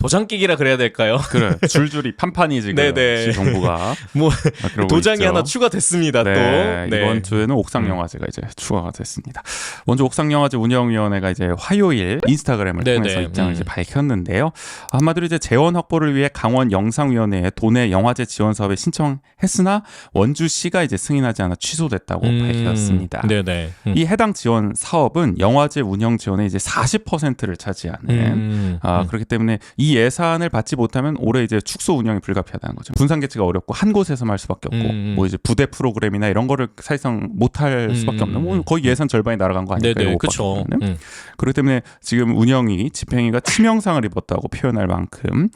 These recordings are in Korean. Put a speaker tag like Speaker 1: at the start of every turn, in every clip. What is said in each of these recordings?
Speaker 1: 도장깨기라 그래야 될까요?
Speaker 2: 그래 줄줄이 판판이 지금
Speaker 1: 네네.
Speaker 2: 시 정부가
Speaker 1: 뭐 도장이
Speaker 2: 있죠.
Speaker 1: 하나 추가됐습니다.
Speaker 2: 네,
Speaker 1: 또 네.
Speaker 2: 이번 주에는 옥상영화제가 이제 추가가 됐습니다. 먼저 옥상영화제 운영위원회가 이제 화요일 인스타그램을
Speaker 1: 네네.
Speaker 2: 통해서 입장을 이제 밝혔는데요. 한마디로 이제 재원 확보를 위해 강원 영상위원회에 도내 영화제 지원 사업에 신청했으나 원주시가 이제 승인하지 않아 취소됐다고 밝혔습니다.
Speaker 1: 네네.
Speaker 2: 이 해당 지원 사업은 영화제 운영 지원의 이제 40%를 차지하는 그렇기 때문에 이 예산을 받지 못하면 올해 이제 축소 운영이 불가피하다는 거죠. 분산 개최가 어렵고 한 곳에서만 할 수밖에 없고 뭐 이제 부대 프로그램이나 이런 거를 사실상 못할 수밖에 없는 뭐 거의 예산 절반이 날아간 거 아닐까요?
Speaker 1: 네네, 그렇죠.
Speaker 2: 그렇기 때문에 지금 운영이 집행위가 치명상을 입었다고 표현할 만큼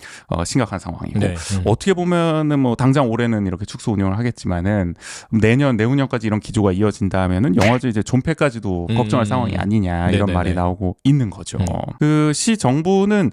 Speaker 2: 심각한 상황이고
Speaker 1: 네.
Speaker 2: 어떻게 보면은 뭐 당장 올해는 이렇게 축소 운영을 하겠지만은 내년 내후년까지 이런 기조가 이어진다면은 영화제 이제 존폐까지도 걱정할 상황이 아니냐 이런
Speaker 1: 네네네.
Speaker 2: 말이 나오고 있는 거죠. 그 시 정부는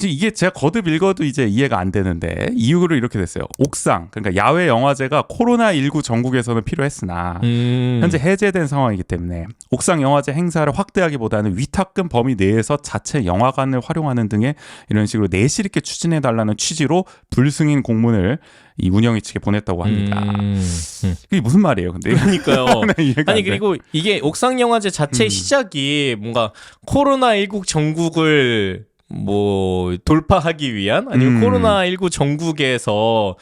Speaker 2: 이게 제가 거듭 읽어도 이제 이해가 안 되는데 이유를 이렇게 됐어요. 옥상 그러니까 야외 영화제가 코로나19 전국에서는 필요했으나 현재 해제된 상황이기 때문에 옥상 영화제 행사를 확대하기보다는 위탁금 범위 내에서 자체 영화관을 활용하는 등의 이런 식으로 내실 있게 추진해달라는 취지로 불승인 공문을 이 운영위 측에 보냈다고 합니다. 이게 무슨 말이에요? 근데
Speaker 1: 그러니까요.
Speaker 2: 네,
Speaker 1: 아니 그리고 이게 옥상 영화제 자체 시작이 뭔가 코로나19 전국을 뭐 돌파하기 위한 아니면 코로나19 전국에서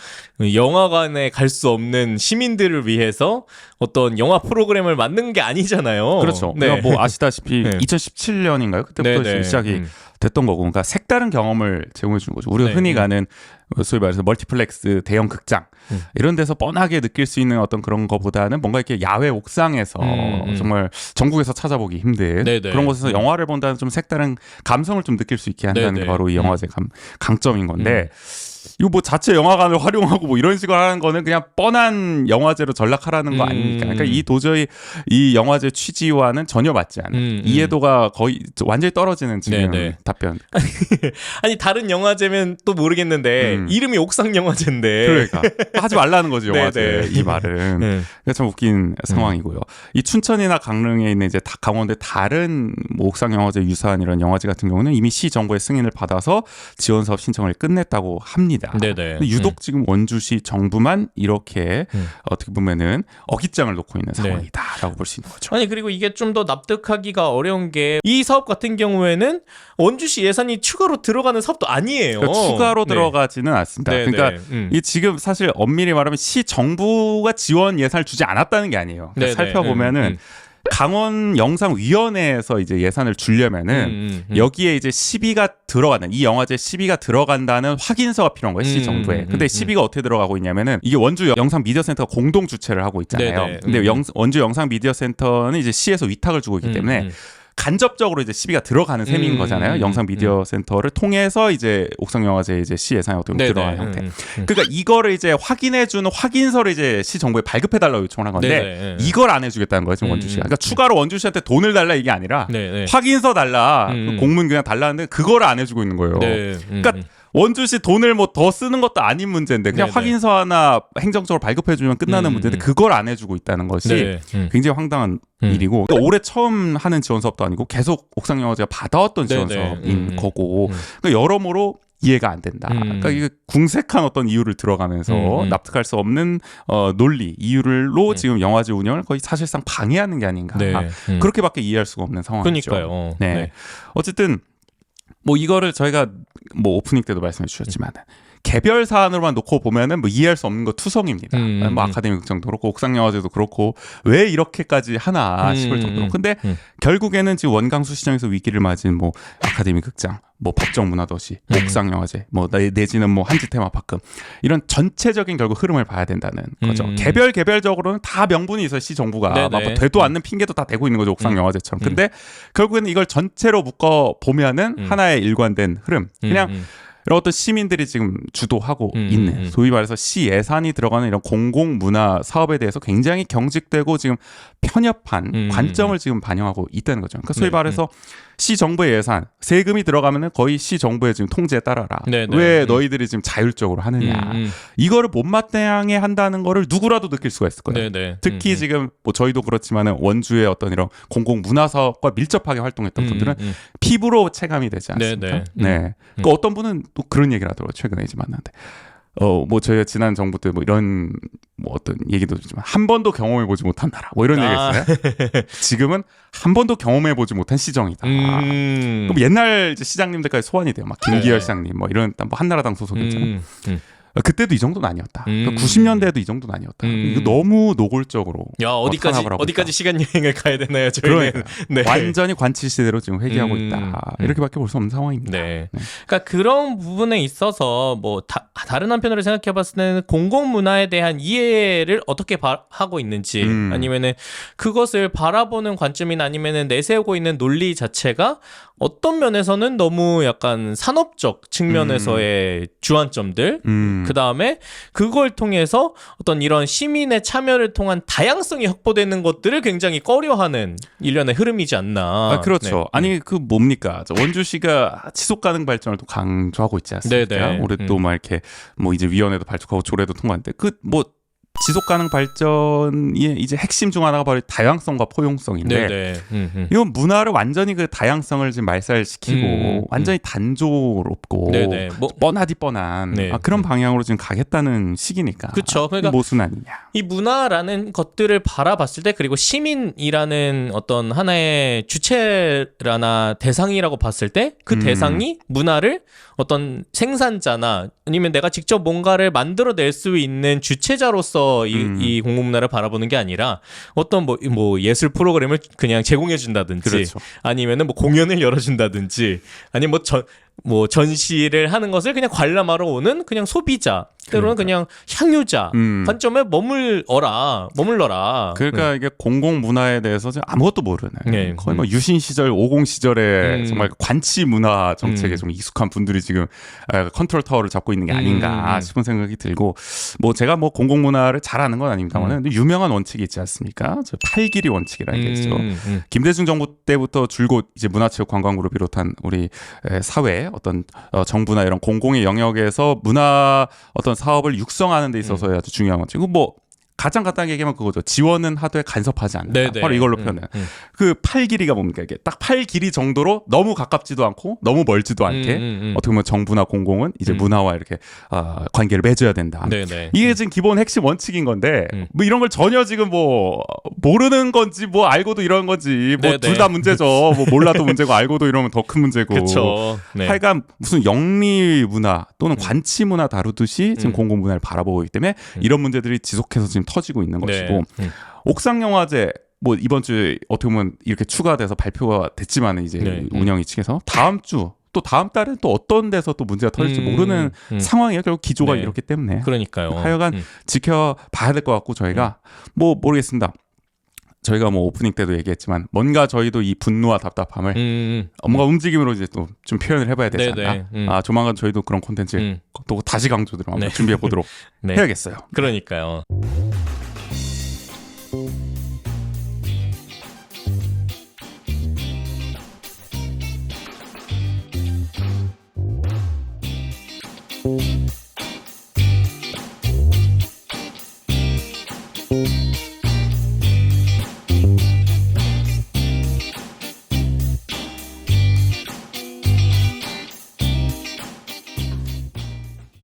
Speaker 1: 영화관에 갈 수 없는 시민들을 위해서 어떤 영화 프로그램을 만든 게 아니잖아요.
Speaker 2: 그렇죠.
Speaker 1: 네.
Speaker 2: 뭐 아시다시피
Speaker 1: 네.
Speaker 2: 2017년인가요? 그때부터
Speaker 1: 네네.
Speaker 2: 시작이 됐던 거고, 그러니까 색다른 경험을 제공해 주는 거죠. 우리가
Speaker 1: 네.
Speaker 2: 흔히 가는 소위 말해서 멀티플렉스 대형 극장 이런 데서 뻔하게 느낄 수 있는 어떤 그런 거보다는 뭔가 이렇게 야외 옥상에서 정말 전국에서 찾아보기 힘든
Speaker 1: 네네.
Speaker 2: 그런 곳에서 영화를 본다는 좀 색다른 감성을 좀 느낄 수 있게 한다는
Speaker 1: 네네.
Speaker 2: 게 바로 이 영화제 강점인 건데. 이거 뭐 자체 영화관을 활용하고 뭐 이런 식으로 하는 거는 그냥 뻔한 영화제로 전락하라는 거 아닙니까? 그러니까 이 도저히 이 영화제 취지와는 전혀 맞지 않은 이해도가 거의 완전히 떨어지는 지금
Speaker 1: 네네.
Speaker 2: 답변.
Speaker 1: 아니 다른 영화제면 또 모르겠는데 이름이 옥상 영화제인데
Speaker 2: 그러니까 하지 말라는 거지 영화제
Speaker 1: 네네.
Speaker 2: 이 말은. 그러니까 참 웃긴 상황이고요. 이 춘천이나 강릉에 있는 이제 강원도의 다른 뭐 옥상 영화제 유사한 이런 영화제 같은 경우는 이미 시 정부의 승인을 받아서 지원 사업 신청을 끝냈다고 합니다.
Speaker 1: 네네.
Speaker 2: 근데 유독 지금 원주시 정부만 이렇게 어떻게 보면은 어깃장을 놓고 있는 상황이다라고 볼 수 있는 거죠.
Speaker 1: 아니 그리고 이게 좀 더 납득하기가 어려운 게 이 사업 같은 경우에는 원주시 예산이 추가로 들어가는 사업도 아니에요.
Speaker 2: 그러니까 추가로
Speaker 1: 네.
Speaker 2: 들어가지는 않습니다.
Speaker 1: 네,
Speaker 2: 그러니까
Speaker 1: 네.
Speaker 2: 이 지금 사실 엄밀히 말하면 시 정부가 지원 예산을 주지 않았다는 게 아니에요. 그러니까
Speaker 1: 네, 네.
Speaker 2: 살펴보면은 강원 영상위원회에서 이제 예산을 주려면은 여기에 이제 시비가 들어가는 이 영화제 시비가 들어간다는 확인서가 필요한 거예요, 시 정부에. 근데 시비가 어떻게 들어가고 있냐면은 이게 원주 영상 미디어 센터가 공동 주최를 하고 있잖아요.
Speaker 1: 네네.
Speaker 2: 근데 원주 영상 미디어 센터는 이제 시에서 위탁을 주고 있기 때문에 간접적으로 이제 시비가 들어가는 셈인 거잖아요. 영상 미디어 센터를 통해서 이제 옥상 영화제 이제 시 예산이 어떻게 보면 들어가는 형태. 그러니까 이거를 이제 확인해 주는 확인서를 이제 시 정부에 발급해 달라고 요청을 한 건데
Speaker 1: 네네.
Speaker 2: 이걸 안 해주겠다는 거예요, 지금 원주시가. 그러니까 추가로 원주시한테 돈을 달라 이게 아니라
Speaker 1: 네네.
Speaker 2: 확인서 달라, 공문 그냥 달라는데 그걸 안 해주고 있는 거예요.
Speaker 1: 네.
Speaker 2: 그러니까 원주시 돈을 뭐 더 쓰는 것도 아닌 문제인데 그냥
Speaker 1: 네네.
Speaker 2: 확인서 하나 행정적으로 발급해주면 끝나는 문제인데 그걸 안 해주고 있다는 것이
Speaker 1: 네.
Speaker 2: 굉장히 황당한 일이고 또 올해 처음 하는 지원 사업도 아니고 계속 옥상영화제가 받아왔던 지원
Speaker 1: 네네.
Speaker 2: 사업인 거고 그러니까 여러모로 이해가 안 된다. 그러니까 이게 궁색한 어떤 이유를 들어가면서 납득할 수 없는 논리, 이유로 지금 영화제 운영을 거의 사실상 방해하는 게 아닌가.
Speaker 1: 네.
Speaker 2: 그렇게밖에 이해할 수가 없는 상황이죠.
Speaker 1: 그러니까요.
Speaker 2: 네.
Speaker 1: 네.
Speaker 2: 어쨌든 뭐 이거를 저희가 뭐 오프닝 때도 말씀해 주셨지만 개별 사안으로만 놓고 보면은 뭐 이해할 수 없는 거 투성입니다. 뭐 아카데미 극장도 그렇고 옥상 영화제도 그렇고 왜 이렇게까지 하나 싶을 정도로. 근데 결국에는 지금 원광수 시장에서 위기를 맞은 뭐 아카데미 극장, 뭐 법정 문화도시, 옥상 영화제, 뭐 내지는 뭐 한지 테마파크 이런 전체적인 결국 흐름을 봐야 된다는 거죠. 개별적으로는 다 명분이 있어요. 시 정부가 막 뭐 되도 않는 핑계도 다 대고 있는 거죠. 옥상 영화제처럼. 근데 결국에는 이걸 전체로 묶어 보면은 하나의 일관된 흐름. 그냥 이런 어떤 시민들이 지금 주도하고 있는 소위 말해서 시 예산이 들어가는 이런 공공문화 사업에 대해서 굉장히 경직되고 지금 편협한 관점을 지금 반영하고 있다는 거죠. 그러니까 소위 말해서 시 정부의 예산 세금이 들어가면은 거의 시 정부의 지금 통제에 따라라.
Speaker 1: 네네.
Speaker 2: 왜 너희들이 지금 자율적으로 하느냐. 이거를 못마땅해 한다는 거를 누구라도 느낄 수가 있을 거예요.
Speaker 1: 네네.
Speaker 2: 특히 지금 뭐 저희도 그렇지만은 원주의 어떤 이런 공공 문화 사업과 밀접하게 활동했던 분들은 피부로 체감이 되지 않습니까?
Speaker 1: 네네.
Speaker 2: 네. 그 어떤 분은 또 그런 얘기를 하더라고요. 최근에 이제 만났는데. 뭐 저희가 지난 정부 때 뭐 이런 뭐 어떤 얘기도 있지만 한 번도 경험해 보지 못한 나라 뭐 이런 얘기했어요. 지금은 한 번도 경험해 보지 못한 시정이다. 그럼 옛날 이제 시장님들까지 소환이 돼요. 막 김기열 시장님 뭐 이런 뭐 한나라당 소속이었잖아요. 그때도 이 정도는 아니었다. 90년대에도 이 정도는 아니었다. 이거 너무 노골적으로.
Speaker 1: 야 어디까지 시간 여행을 가야 되나요?
Speaker 2: 저희는
Speaker 1: 네.
Speaker 2: 완전히 관치 시대로 지금 회귀하고 있다. 이렇게밖에 볼 수 없는 상황입니다.
Speaker 1: 네. 그러니까 그런 부분에 있어서 뭐 다른 한편으로 생각해봤을 때는 공공문화에 대한 이해를 어떻게 하고 있는지 아니면은 그것을 바라보는 관점이나 아니면은 내세우고 있는 논리 자체가 어떤 면에서는 너무 약간 산업적 측면에서의 주안점들 그 다음에 그걸 통해서 어떤 이런 시민의 참여를 통한 다양성이 확보되는 것들을 굉장히 꺼려하는 일련의 흐름이지 않나.
Speaker 2: 그렇죠.
Speaker 1: 네.
Speaker 2: 아니 그 뭡니까? 원주시가 지속 가능 발전을 또 강조하고 있지 않습니까?
Speaker 1: 네네.
Speaker 2: 올해 또 막 이렇게 뭐 이제 위원회도 발족하고 조례도 통과했는데 그 뭐 지속 가능 발전의 이제 핵심 중 하나가 바로 다양성과 포용성인데 이건 문화를 완전히 그 다양성을 지금 말살시키고 완전히 단조롭고 뭐 뻔하디 뻔한 그런 방향으로 지금 가겠다는 시기니까.
Speaker 1: 그렇죠. 그러니까
Speaker 2: 모순 아니냐.
Speaker 1: 이 문화라는 것들을 바라봤을 때 그리고 시민이라는 어떤 하나의 주체라나 대상이라고 봤을 때 그 대상이 문화를 어떤 생산자나 아니면 내가 직접 뭔가를 만들어낼 수 있는 주체자로서 이 공공문화를 바라보는 게 아니라 어떤 뭐 예술 프로그램을 그냥 제공해 준다든지
Speaker 2: 그렇죠.
Speaker 1: 아니면은 뭐 공연을 열어준다든지 아니면 뭐 전시를 하는 것을 그냥 관람하러 오는 그냥 소비자 때로는 그냥 향유자 관점에 머물러라.
Speaker 2: 그러니까 이게 공공 문화에 대해서 아무것도 모르는 거의 뭐 유신 시절 50 시절에 정말 관치 문화 정책에 좀 익숙한 분들이 지금 컨트롤 타워를 잡고 있는 게 아닌가 싶은 생각이 들고 뭐 제가 뭐 공공 문화를 잘 아는 건 아닙니다만 유명한 원칙이 있지 않습니까? 저 팔길이 원칙이라는 게 있죠. 김대중 정부 때부터 줄곧 이제 문화체육관광부를 비롯한 우리 사회 어떤 정부나 이런 공공의 영역에서 문화 어떤 사업을 육성하는 데 있어서 아주 중요한 거죠. 이거 뭐 가장 간단하게 얘기하면 그거죠. 지원은 하되 간섭하지 않는다.
Speaker 1: 네네.
Speaker 2: 바로 이걸로 표현해. 그 팔 길이가 뭡니까? 이게 딱 팔 길이 정도로 너무 가깝지도 않고 너무 멀지도 않게 어떻게 보면 정부나 공공은 이제 문화와 이렇게 관계를 맺어야 된다.
Speaker 1: 네네.
Speaker 2: 이게 지금 기본 핵심 원칙인 건데 뭐 이런 걸 전혀 지금 뭐 모르는 건지 뭐 알고도 이런 건지 뭐 둘 다 문제죠. 뭐 몰라도 문제고 알고도 이러면 더 큰 문제고.
Speaker 1: 그렇죠.
Speaker 2: 하여간 무슨 영리 문화 또는 관치 문화 다루듯이 지금 공공 문화를 바라보고 있기 때문에 이런 문제들이 지속해서 지금 터지고 있는 것이고 옥상 영화제 뭐 이번 주에 어떻게 보면 이렇게 추가돼서 발표가 됐지만 이제 운영위 측에서 다음 주 또 다음 달에 또 어떤 데서 또 문제가 터질지 모르는 상황이에요. 결국 기조가 이렇기 때문에.
Speaker 1: 그러니까요.
Speaker 2: 하여간 지켜봐야 될 것 같고 저희가 뭐 모르겠습니다. 저희가 뭐 오프닝 때도 얘기했지만 뭔가 저희도 이 분노와 답답함을 뭔가 움직임으로 이제 또 좀 표현을 해봐야 되지 않나. 조만간 저희도 그런 콘텐츠 또 다시 강조드리면 한번 준비해 보도록 해야겠어요.
Speaker 1: 그러니까요.